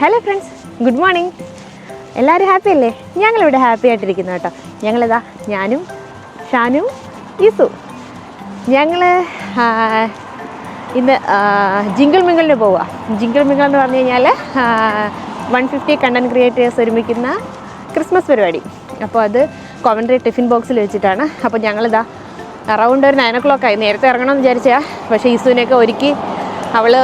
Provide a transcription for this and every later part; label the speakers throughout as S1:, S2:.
S1: Hello friends, good morning. എല്ലാവരും happy അല്ലേ? ഞങ്ങളിവിടെ ഹാപ്പി ആയിട്ടിരിക്കുന്നു കേട്ടോ. ഞങ്ങളിതാ ഞാനും ഷാനും ഈസു ഞങ്ങൾ ഇന്ന് ജിങ്കിൾ മിങ്കിളിന് പോവുക. ജിങ്കിൾ മിങ്കിൾ എന്ന് പറഞ്ഞു കഴിഞ്ഞാൽ 150 കണ്ടൻറ് ക്രിയേറ്റേഴ്സ് ഒരുമിക്കുന്ന ക്രിസ്മസ് പരിപാടി. അപ്പോൾ അത് കോവൻട്രി ടിഫിൻ ബോക്സിൽ വെച്ചിട്ടാണ്. അപ്പോൾ ഞങ്ങളിതാ അറൗണ്ട് ഒരു 9 o'clock ആയി. നേരത്തെ ഇറങ്ങണമെന്ന് വിചാരിച്ചാൽ, പക്ഷേ ഈസുവിനെയൊക്കെ ഒരുക്കി അവൾ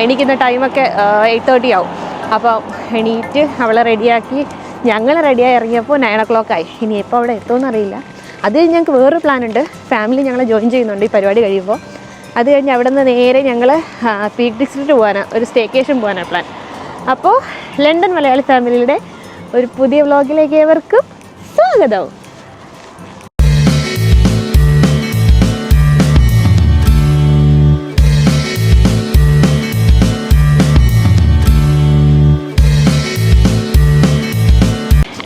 S1: എണീക്കുന്ന ടൈമൊക്കെ 8:30 ആവും. അപ്പോൾ എണീറ്റ് അവളെ റെഡിയാക്കി ഞങ്ങൾ റെഡിയായി ഇറങ്ങിയപ്പോൾ 9 o'clock ആയി. ഇനി എപ്പോൾ അവിടെ എത്തുമെന്ന് അറിയില്ല. അത് കഴിഞ്ഞ് ഞങ്ങൾക്ക് വേറൊരു പ്ലാനുണ്ട്. ഫാമിലി ഞങ്ങളെ ജോയിൻ ചെയ്യുന്നുണ്ട് ഈ പരിപാടി കഴിയുമ്പോൾ. അത് കഴിഞ്ഞ് അവിടെ നിന്ന് നേരെ ഞങ്ങൾ പീക്ക് ഡിസ്ട്രിക്റ്റ് പോകാനാണ്, ഒരു സ്റ്റേക്കേഷൻ പോകാനാണ് പ്ലാൻ. അപ്പോൾ ലണ്ടൻ മലയാളി ഫാമിലിയുടെ ഒരു പുതിയ വ്ളോഗിലേക്ക് ഏവർക്കും സ്വാഗതം.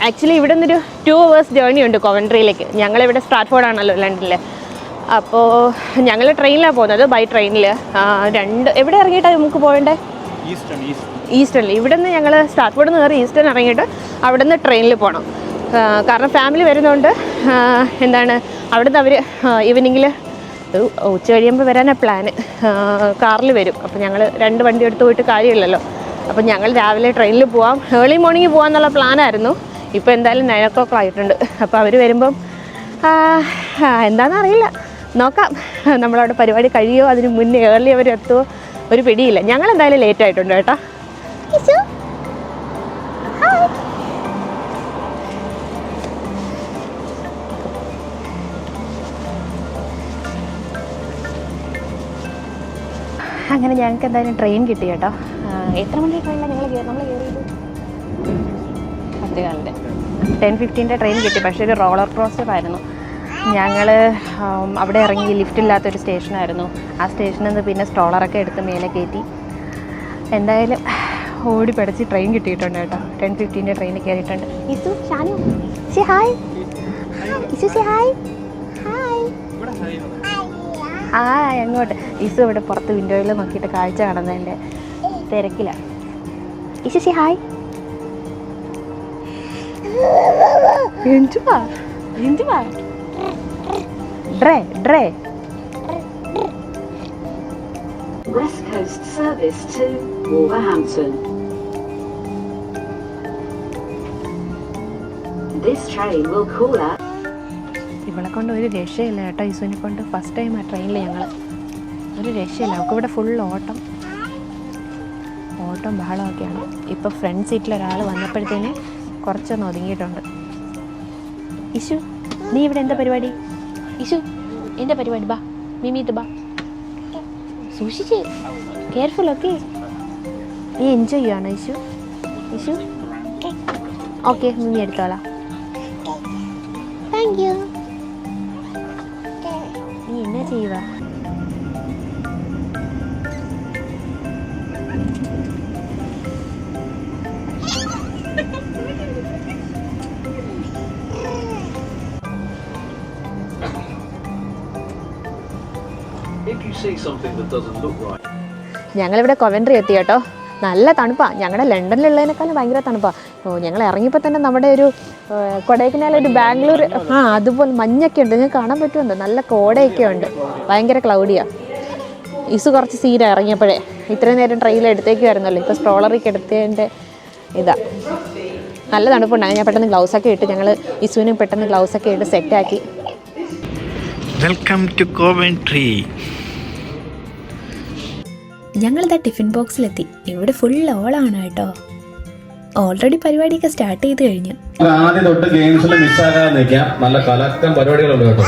S1: ആക്ച്വലി ഇവിടെ നിന്നൊരു 2 hours ജേർണി ഉണ്ട് കോവൻട്രിയിലേക്ക്. ഞങ്ങളിവിടെ സ്ട്രാറ്റ്ഫോർഡാണല്ലോ ലണ്ടനിൽ. അപ്പോൾ ഞങ്ങൾ ട്രെയിനിലാണ് പോകുന്നത്, ബൈ ട്രെയിനിൽ. എവിടെ ഇറങ്ങിയിട്ടാണ് നമുക്ക് പോകേണ്ടത്? ഈസ്റ്റേണിൽ. ഇവിടെ നിന്ന് ഞങ്ങൾ സ്ട്രാറ്റ്ഫോർഡിൽ നിന്ന് കയറി ഈസ്റ്റേൺ ഇറങ്ങിയിട്ട് അവിടെ നിന്ന് ട്രെയിനിൽ പോകണം. കാരണം ഫാമിലി വരുന്നതുകൊണ്ട് അവിടെ നിന്ന് അവർ ഈവനിങ്ങിൽ ഉച്ച കഴിയുമ്പോൾ വരാനാണ് പ്ലാന്. കാറിൽ വരും. അപ്പോൾ ഞങ്ങൾ 2 വണ്ടി എടുത്ത് പോയിട്ട് കാര്യമില്ലല്ലോ. അപ്പോൾ ഞങ്ങൾ രാവിലെ ട്രെയിനിൽ പോവാം, ഏർലി മോർണിംഗ് പോകാമെന്നുള്ള പ്ലാനായിരുന്നു. ഇപ്പോൾ എന്തായാലും 9 o'clock ആയിട്ടുണ്ട്. അപ്പോൾ അവർ വരുമ്പം എന്താണെന്നറിയില്ല, നോക്കാം. നമ്മളവിടെ പരിപാടി കഴിയുമോ, അതിന് മുന്നേ ഏർലി അവർ എത്തുമോ, ഒരു പിടിയില്ല. ഞങ്ങൾ എന്തായാലും ലേറ്റ് ആയിട്ടുണ്ട് കേട്ടോ. അങ്ങനെ ഞങ്ങൾക്ക് എന്തായാലും ട്രെയിൻ കിട്ടി കേട്ടോ. എത്ര മണി ട്രെയിനിലാണ് നമ്മൾ കയറിയത്? 10:15 10:15 ട്രെയിൻ കിട്ടി. പക്ഷേ ഒരു റോളർ കോസ്റ്റർ ആയിരുന്നു. ഞങ്ങൾ അവിടെ ഇറങ്ങി, ലിഫ്റ്റ് ഇല്ലാത്തൊരു സ്റ്റേഷനായിരുന്നു. ആ സ്റ്റേഷനിൽ നിന്ന് പിന്നെ സ്ട്രോളറൊക്കെ എടുത്ത് മേലെ കയറ്റി എന്തായാലും ഓടി പഠിച്ച് ട്രെയിൻ കിട്ടിയിട്ടുണ്ട് കേട്ടോ. 10:15 ട്രെയിനിൽ കയറിയിട്ടുണ്ട്. Isu, Shanu, say hi. Isu say hi. Hi അങ്ങോട്ട്. ഇസു ഇവിടെ പുറത്ത് വിൻഡോയിൽ നോക്കിയിട്ട് കാഴ്ച കാണുന്നതിൻ്റെ തിരക്കിലാണ്. Isu say hi.
S2: West Coast service to Wolverhampton. This train will call at.
S1: ഇവളെ കൊണ്ട് ഒരു രക്ഷയില്ല കേട്ടോ. ഇസുവിനെ കൊണ്ട് ഫസ്റ്റ് ടൈം ആ ട്രെയിനിൽ ഞങ്ങൾ. ഒരു രക്ഷയില്ല. അവൾക്ക് ഇവിടെ ഫുൾ ഓട്ടം ബഹളമൊക്കെയാണ്. ഇപ്പോൾ ഫ്രണ്ട് സീറ്റിൽ ഒരാൾ വന്നപ്പോഴത്തേന് കുറച്ചൊന്ന് ഒതുങ്ങിയിട്ടുണ്ട്. ഇഷു, നീ ഇവിടെ എന്താ പരിപാടി? ഇഷു, എന്താ പരിപാടി? ബാ മിമിത്ത് ബാ, സൂക്ഷിച്ച്, കെയർഫുൾ. ഓക്കെ, നീ എൻജോയ് ചെയ്യുവാണോ ഇഷു? ഇഷു ഓക്കെ, മിമി എടുത്തോളാം. Thank you. നീ എന്നാ ചെയ്യുക? ഞങ്ങളിവിടെ കോവൻട്രി എത്തി കേട്ടോ. നല്ല തണുപ്പാണ്. ഞങ്ങളുടെ ലണ്ടനിലുള്ളതിനേക്കാളും ഭയങ്കര തണുപ്പാണ്. ഞങ്ങൾ ഇറങ്ങിയപ്പോൾ തന്നെ നമ്മുടെ ഒരു കൊടൈക്കനാൽ, ഒരു ബാംഗ്ലൂർ, അതുപോലെ മഞ്ഞൊക്കെ ഉണ്ട്. നിങ്ങൾക്ക് കാണാൻ പറ്റുമോ? നല്ല കോടയൊക്കെ ഉണ്ട്. ഭയങ്കര ക്ലൗഡിയാണ്. ഇസു കുറച്ച് സീര ഇറങ്ങിയപ്പോഴേ. ഇത്രയും നേരം ട്രെയിനിൽ എടുത്തേക്കുമായിരുന്നല്ലോ. ഇപ്പോൾ സ്ട്രോളറിക്ക് എടുത്തതിൻ്റെ ഇതാണ്. നല്ല തണുപ്പുണ്ടാകും. ഞാൻ പെട്ടെന്ന് ഗ്ലൗസൊക്കെ ഇട്ട്, ഞങ്ങൾ ഇസുവിനും പെട്ടെന്ന് ഗ്ലൗസൊക്കെ ഇട്ട് സെറ്റാക്കി.
S3: Welcome to Coventry.
S4: ഞങ്ങളിതാ ടിഫിൻ ബോക്സിലെത്തി. ഇവിടെ ഫുൾ ഓളാണ് കേട്ടോ. ഓൾറെഡി പരിപാടിയൊക്കെ സ്റ്റാർട്ട് ചെയ്ത് കഴിഞ്ഞു.
S5: ആദ്യം തൊട്ട് ഗെയിംസിൽ മിസ്സാകാതെ നിൽക്കാം. നല്ല കലക്കം പരിപാടികളുണ്ട് കേട്ടോ.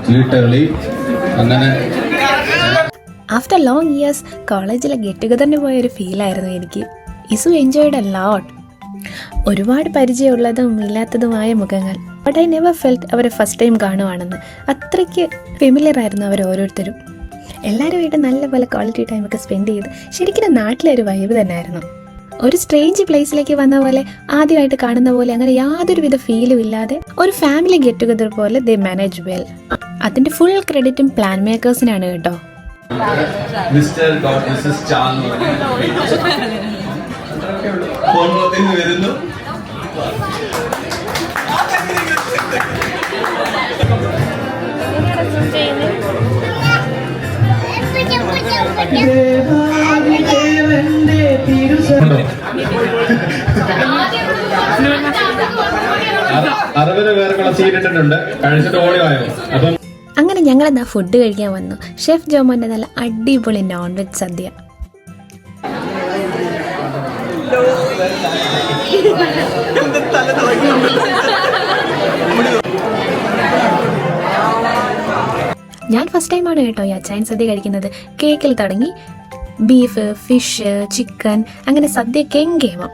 S5: ചീട്ടുകളി, അങ്ങനെ.
S4: ആഫ്റ്റർ ലോങ് ഇയേഴ്സ് കോളേജിലെ ഗെറ്റ് ടുഗദറിന് പോയൊരു ഫീലായിരുന്നു എനിക്ക്. ഇസു എൻജോയ്ഡ് എ ലോട്ട്. ഒരുപാട് പരിചയമുള്ളതും ഇല്ലാത്തതുമായ മുഖങ്ങൾ. ബട്ട് ഐ നെവർ ഫെൽറ്റ് അവരെ ഫസ്റ്റ് ടൈം കാണുവാണെന്ന്. അത്രയ്ക്ക് ഫെമിലിയർ ആയിരുന്നു അവർ ഓരോരുത്തരും. എല്ലാവരുമായിട്ട് നല്ലപോലെ ക്വാളിറ്റി ടൈമൊക്കെ സ്പെൻഡ് ചെയ്ത് ശരിക്കും നാട്ടിലൊരു വൈബ് തന്നെയായിരുന്നു. ഒരു സ്ട്രേഞ്ച് പ്ലേസിലേക്ക് വന്ന പോലെ, ആദ്യമായിട്ട് കാണുന്ന പോലെ, അങ്ങനെ യാതൊരുവിധ ഫീലും ഇല്ലാതെ ഒരു ഫാമിലി ഗെറ്റ് ടുഗദർ പോലെ ദേ മാനേജ് വെൽ. അതിൻ്റെ ഫുൾ ക്രെഡിറ്റും പ്ലാൻ മേക്കേഴ്സിനാണ് കേട്ടോ.
S5: മിസ്റ്റർ ഡോട്ട് മിസ്സസ് ചാ എന്ന് പറഞ്ഞു വരുന്നു. അറുപത് പേർക്കുള്ള സീറ്റ് ഇട്ടിട്ടുണ്ട്. കഴിച്ചിട്ട് ഓടിവായോ. അപ്പം
S4: അങ്ങനെ ഞങ്ങളെന്താ ഫുഡ് കഴിക്കാൻ വന്നു. ഷെഫ് ജോമോൻ്റെ നല്ല അടിപൊളി നോൺ വെജ് സദ്യ. ഞാൻ ഫസ്റ്റ് ടൈമാണ് കേട്ടോ ഈ അച്ചായൻ സദ്യ കഴിക്കുന്നത്. കേക്കിൽ തുടങ്ങി ബീഫ്, ഫിഷ്, ചിക്കൻ, അങ്ങനെ സദ്യ കെങ്കേമം.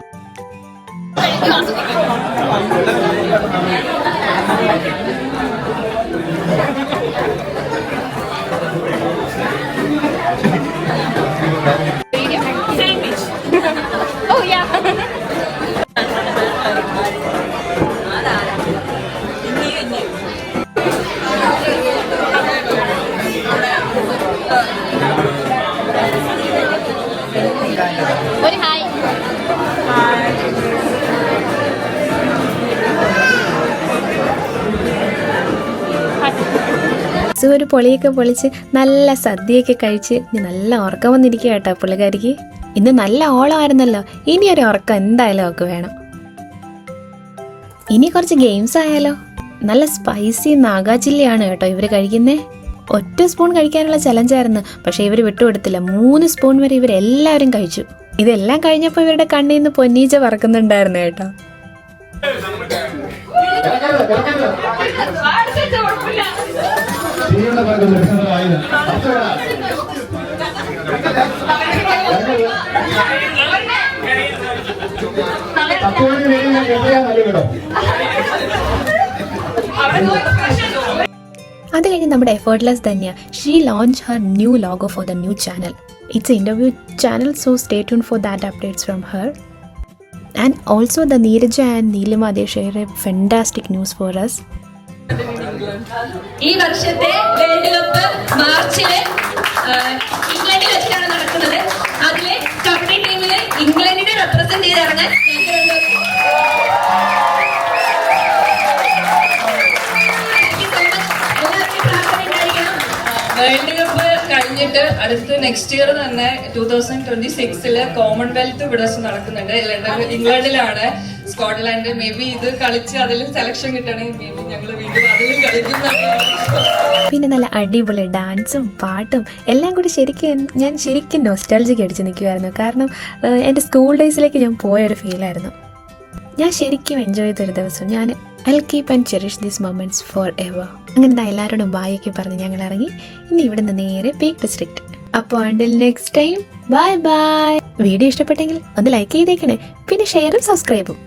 S4: ഒരു പൊളിയൊക്കെ പൊളിച്ച് നല്ല സദ്യയൊക്കെ കഴിച്ച് നല്ല ഉറക്കം വന്നിരിക്കുക കേട്ടോ പുള്ളിക്കാരിക്ക്. ഇന്ന് നല്ല ഓളമായിരുന്നല്ലോ. ഇനി ഒരു ഉറക്കം എന്തായാലും ഒക്കെ വേണം. ഇനി കുറച്ച് ഗെയിംസ് ആയാലോ. നല്ല സ്പൈസി നാഗാ ചില്ലിയാണ് കേട്ടോ ഇവർ കഴിക്കുന്നേ. ഒറ്റ സ്പൂൺ കഴിക്കാനുള്ള ചലഞ്ചായിരുന്നു, പക്ഷെ ഇവർ വിട്ടുകൊടുത്തില്ല. 3 സ്പൂൺ വരെ ഇവരെല്ലാവരും കഴിച്ചു. ഇതെല്ലാം കഴിഞ്ഞപ്പോൾ ഇവരുടെ കണ്ണിൽ നിന്ന് പൊന്നീച്ച പറക്കുന്നുണ്ടായിരുന്നു കേട്ടോ. അത് കഴിഞ്ഞ് നമ്മുടെ effortless Dhanya, she launch Har new logo for the new channel. It's interview channel, so stay tune for that updates from her. And also the Neeraja and Neelima, they share a fantastic news for us.
S6: ഈ വർഷത്തെ world cup മാർച്ചില് ഇംഗ്ലണ്ടിൽ വെച്ചാണ് നടക്കുന്നത്. അതിലെ കബഡി ടീമില് ഇംഗ്ലണ്ടിനെ represent ചെയ്ത് ഇറങ്ങാൻ വേൾഡ് കപ്പ് കഴിഞ്ഞിട്ട് അടുത്ത് നെക്സ്റ്റ് ഇയർ തന്നെ 2026 കോമൺവെൽത്ത് ഇവിടെ നടക്കുന്നുണ്ട്. ഇംഗ്ലണ്ടിലാണ്, സ്കോട്ട്ലാൻഡ്. മേ ബി ഇത് കളിച്ച് അതിൽ സെലക്ഷൻ കിട്ടണമെങ്കിൽ മേ ബി ഞങ്ങൾ വീണ്ടും അതിൽ കളിക്കുന്ന.
S4: പിന്നെ നല്ല അടിപൊളി ഡാൻസും പാട്ടും എല്ലാം കൂടി ഞാൻ ശരിക്കും നൊസ്റ്റാൾജിക്ക് അടിച്ച് നിൽക്കുമായിരുന്നു. കാരണം എൻ്റെ സ്കൂൾ ഡേയ്സിലേക്ക് ഞാൻ പോയൊരു ഫീലായിരുന്നു. ഞാൻ ശരിക്കും എൻജോയ് ചെയ്തൊരു ദിവസം. ഞാൻ I keep and cherish these moments for ever. അങ്ങനെ എല്ലാവരോടും ബായൊക്കെ പറഞ്ഞ് ഞങ്ങൾ ഇറങ്ങി. ഇനി ഇവിടെ നിന്ന് നേരെ പീക്ക് ഡിസ്ട്രിക്ട്. അപ്പോൾ until next time, bye bye. Video ഇഷ്ടപ്പെട്ടെങ്കിൽ ഒന്ന് ലൈക്ക് ചെയ്തേക്കണേ, പിന്നെ ഷെയറും സബ്സ്ക്രൈബും.